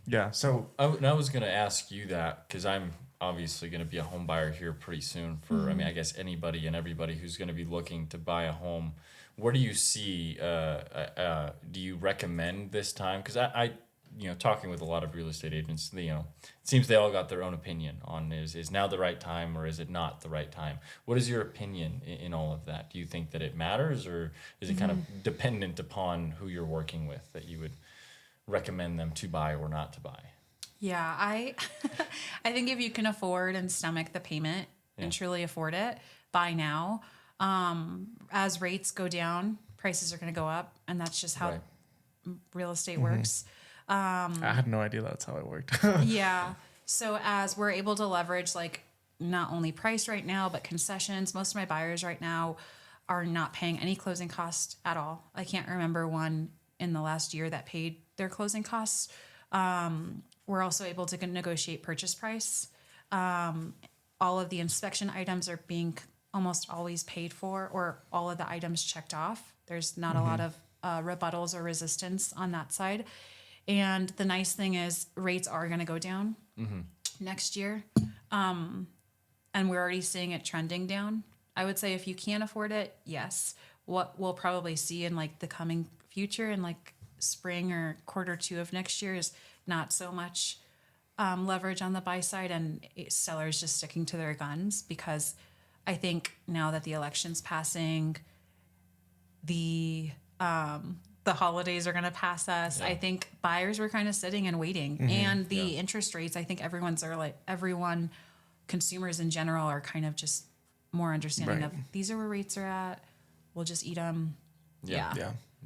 C: Yeah. So
B: I was going to ask you that because I'm obviously going to be a home buyer here pretty soon for, I guess anybody and everybody who's going to be looking to buy a home. Where do you see, do you recommend this time? Because I talking with a lot of real estate agents, it seems they all got their own opinion on is now the right time or is it not the right time? What is your opinion in all of that? Do you think that it matters or is it kind of dependent upon who you're working with that you would recommend them to buy or not to buy?
A: Yeah, I think if you can afford and stomach the payment and truly afford it, buy now. As rates go down, prices are going to go up, and that's just how real estate works.
C: I had no idea that's how it worked.
A: Yeah. So as we're able to leverage not only price right now, but concessions, most of my buyers right now are not paying any closing costs at all. I can't remember one in the last year that paid their closing costs. We're also able to negotiate purchase price. All of the inspection items are being almost always paid for, or all of the items checked off. There's not a lot of rebuttals or resistance on that side. And the nice thing is rates are going to go down next year. And we're already seeing it trending down. I would say if you can't afford it, yes. What we'll probably see in the coming future in spring or Q2 of next year is not so much leverage on the buy side and sellers just sticking to their guns, because I think now that the election's passing, the holidays are going to pass us. Yeah. I think buyers were kind of sitting and waiting, and the interest rates. I think everyone, consumers in general, are kind of just more understanding of these are where rates are at. We'll just eat them.
B: Yeah.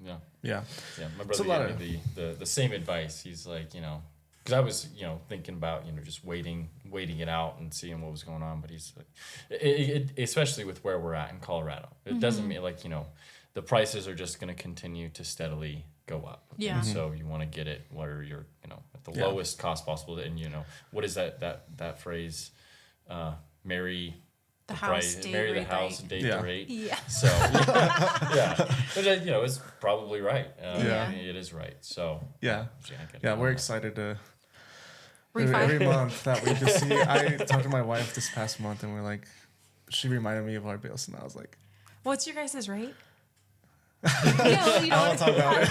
B: My
C: It's
B: brother gave me the same advice. He's like, because I was, thinking about, just waiting it out and seeing what was going on. But he's like, it especially with where we're at in Colorado, it doesn't mean the prices are just going to continue to steadily go up.
A: Yeah.
B: And so you want to get it where you're, at the lowest cost possible. And, what is that phrase? Marry the house, date the rate. Yeah. So, Which, is probably right. It is right. So,
C: we're excited to every month that we just see. I talked to my wife this past month and we're like, she reminded me of our bills and I was like,
A: what's your guys' rate?
C: I won't talk about it.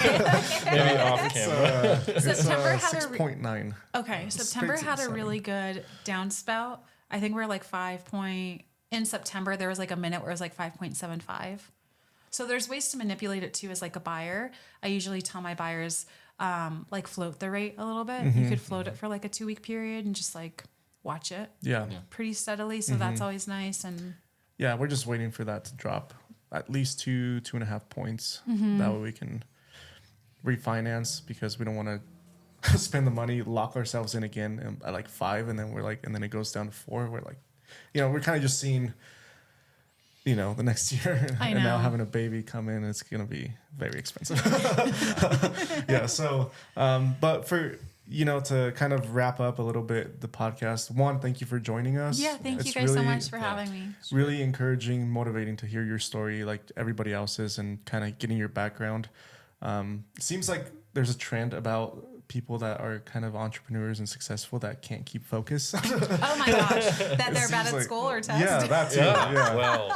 B: Maybe off camera.
A: September had
C: 6.9.
A: Okay, September had a really good downspout. I think we're in September there was a minute where it was 5.75. So there's ways to manipulate it too as a buyer. I usually tell my buyers float the rate a little bit. You could float it for a 2-week period and just watch it. Pretty steadily. So that's always nice. And
C: we're just waiting for that to drop at least 2.5 points. That way we can refinance, because we don't want to spend the money, lock ourselves in again at 5, and then and then it goes down to 4. We're we're kind of just seeing, the next year.
A: I know.
C: And now having a baby come in, it's going to be very expensive. So, but for, to kind of wrap up a little bit the podcast, one, thank you for joining us.
A: Yeah, thank you guys so much for having me.
C: Really encouraging, motivating to hear your story like everybody else's and kind of getting your background. It seems like there's a trend about people that are kind of entrepreneurs and successful that can't keep focus.
A: Oh my gosh, that they're bad at school or test?
C: Yeah, that too. Yeah.
B: Well,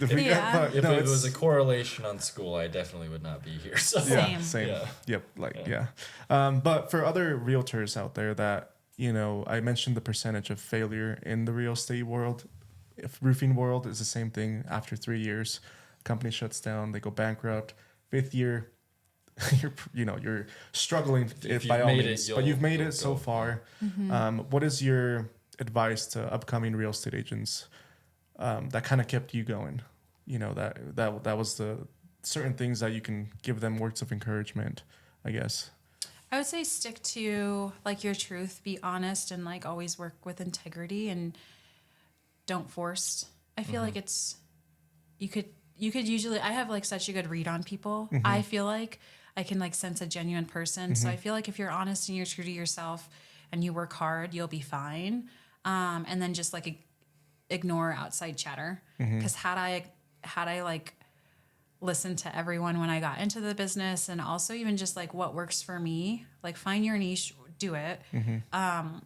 C: if
B: it was a correlation on school, I definitely would not be here. So.
A: Same.
C: Yeah. Yep. But for other realtors out there that, I mentioned the percentage of failure in the real estate world. If roofing world is the same thing. After 3 years, company shuts down, they go bankrupt. 5th year, you're struggling by all means, but you've made it so far. What is your advice to upcoming real estate agents that kind of kept you going? That was the certain things that you can give them words of encouragement, I guess.
A: I would say stick to your truth, be honest, and always work with integrity and don't force. I feel like you could usually, I have like such a good read on people.
C: Mm-hmm.
A: I feel like I can like sense a genuine person. So I feel like if you're honest and you're true to yourself and you work hard, you'll be fine. And then just like ignore outside chatter. Because had I like listened to everyone when I got into the business, and also even just like what works for me, like find your niche, do it.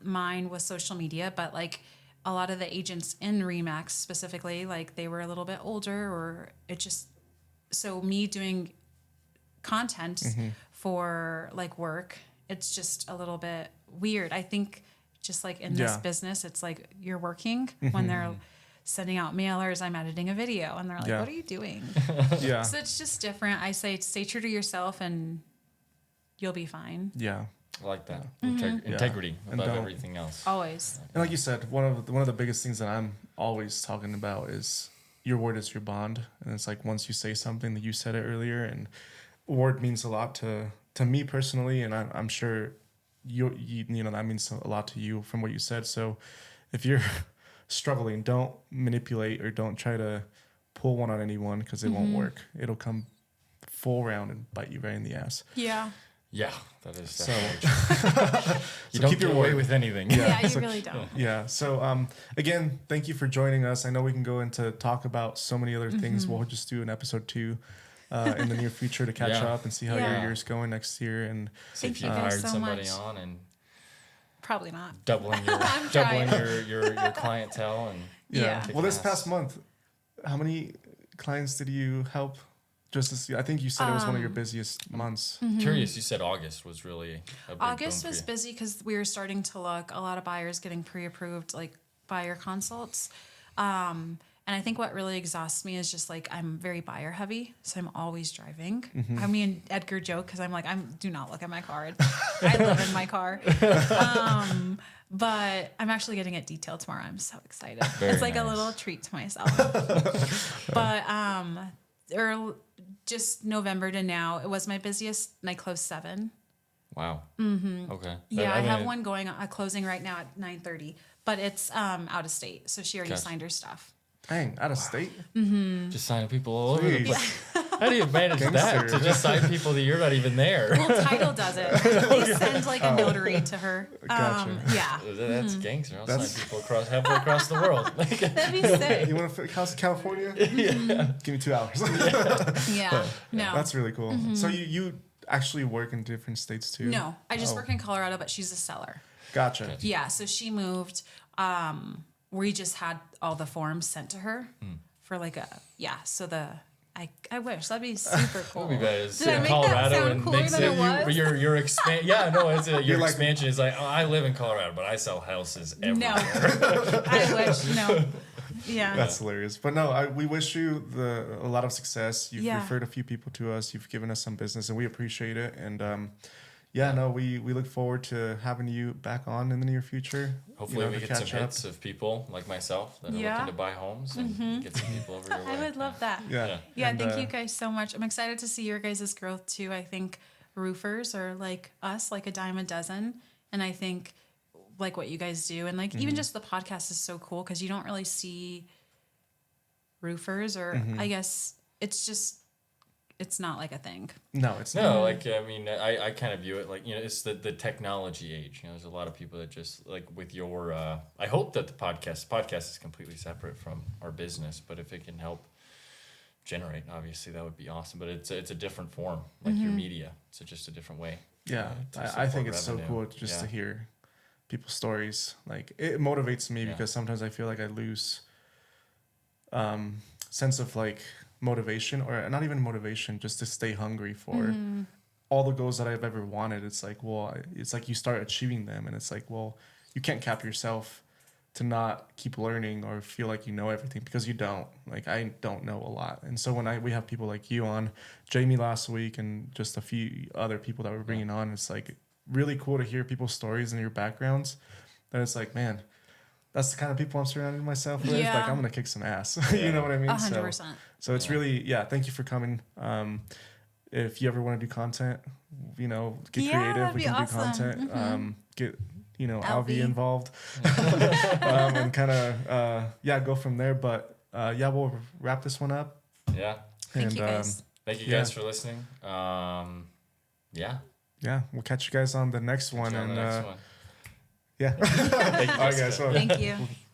A: Mine was social media, but like a lot of the agents in Remax specifically, like they were a little bit older, or it just, so me doing content for like work, it's just a little bit weird. I think just like in this business, it's like you're working when they're sending out mailers, I'm editing a video, and they're like, what are you doing? So it's just different. I say stay true to yourself and you'll be fine.
C: Yeah.
B: I like that. Integrity above everything else.
A: Always.
C: And like you said, one of the biggest things that I'm always talking about is your word is your bond. And it's like once you say something, that you said it earlier, and word means a lot to me personally, and I'm sure you know that means a lot to you from what you said. So if you're struggling, don't manipulate or don't try to pull one on anyone, because it won't work. It'll come full round and bite you right in the ass.
A: Yeah.
B: Yeah, that is
C: So,
B: you don't keep your way with anything.
A: Yeah, you
C: so,
A: really don't.
C: Yeah. So again, thank you for joining us. I know we can go into talk about so many other things. We'll just do an episode 2 in the near future to catch up and see how your year's going next year. And
B: see if you
A: Thank you
B: hired
A: guys so
B: somebody
A: much.
B: on and
A: Probably not.
B: doubling your clientele and
A: Yeah.
C: Well, this past month, how many clients did you help? Just to see, I think you said it was one of your busiest months.
B: Curious, you said August was really a big
A: August
B: boom
A: was
B: for you.
A: busy because we were starting to look a lot of buyers getting pre-approved, like buyer consults. And I think what really exhausts me is just like I'm very buyer heavy, so I'm always driving. I mean, Edgar joke because I'm like, do not look at my car. I live in my car. But I'm actually getting it detailed tomorrow. I'm so excited. It's like a little treat to myself. But just November to now, it was my busiest, and I closed 7.
B: Wow. Okay.
A: Yeah, I have one going closing right now at 9:30, but it's out of state, so she already signed her stuff.
C: Dang, out of state?
B: Just signing people all over the
C: Jeez.
B: place. How do you manage that? To just sign people that you're not even there?
A: Well, Title does it. They send like a notary to her.
C: Gotcha.
A: Yeah.
B: That's gangster. I'll sign people halfway across the world.
A: That'd be sick.
C: You want to house in California? Give me 2 hours.
A: Yeah. No.
C: That's really cool. So you actually work in different states too?
A: No, I just work in Colorado, but she's a seller.
C: Gotcha.
A: Yeah, so she moved. We just had all the forms sent to her for like so I wish that'd be super cool.
B: It'd be better to
A: Did I
B: in
A: make
B: Colorado
A: that sound
B: and
A: cooler
B: makes
A: than it was?
B: your expansion. Yeah, no, it's your
C: like-
B: expansion is like, oh, I live in Colorado, but I sell houses everywhere.
A: No, I wish. No, yeah.
C: That's hilarious. But no, we wish you a lot of success. You've
A: Yeah.
C: referred a few people to us. You've given us some business, and we appreciate it. And we look forward to having you back on in the near future.
B: Hopefully, we
C: to
B: get some
C: catch up.
B: hits of people like myself that are looking to buy homes and get some people over your way.
A: I would love that.
C: Yeah.
A: Yeah,
C: And,
A: thank you guys so much. I'm excited to see your guys' growth too. I think roofers are like us, like a dime a dozen. And I think like what you guys do and like even just the podcast is so cool because you don't really see roofers or I guess it's not like a thing.
C: No, it's not.
B: No, like I mean, I kind of view it like it's the technology age. There's a lot of people that just like with your. I hope that the podcast is completely separate from our business, but if it can help generate, obviously that would be awesome. But it's a different form, like your media. It's just a different way.
C: Yeah,
B: to
C: I think
B: support
C: it's
B: revenue.
C: so cool just to hear people's stories. Like it motivates me because sometimes I feel like I lose sense of like motivation, or not even motivation, just to stay hungry for all the goals that I've ever wanted. It's like, well, it's like you start achieving them, and it's like, well, you can't cap yourself to not keep learning or feel like you know everything, because you don't. Like I don't know a lot, and so when we have people like you on, Jamie last week, and just a few other people that we're bringing on, it's like really cool to hear people's stories and your backgrounds. That it's like, man, that's the kind of people I'm surrounding myself with.
A: Yeah.
C: Like I'm gonna kick some ass. You know what I mean?
A: 100%.
C: So it's really, thank you for coming. If you ever want to do content, get creative.
A: that'd
C: We
A: be
C: can
A: awesome.
C: do content. Get Alvi
A: Alvi.
C: involved, and kind of go from there. But we'll wrap this one up.
B: Yeah.
A: Thank you guys.
B: Thank you guys for listening. Yeah.
C: Yeah, we'll catch you guys on the next one.
B: On the next one.
C: Yeah.
B: Thank you,
C: All right,
B: Jessica.
C: guys. Well,
A: Thank you.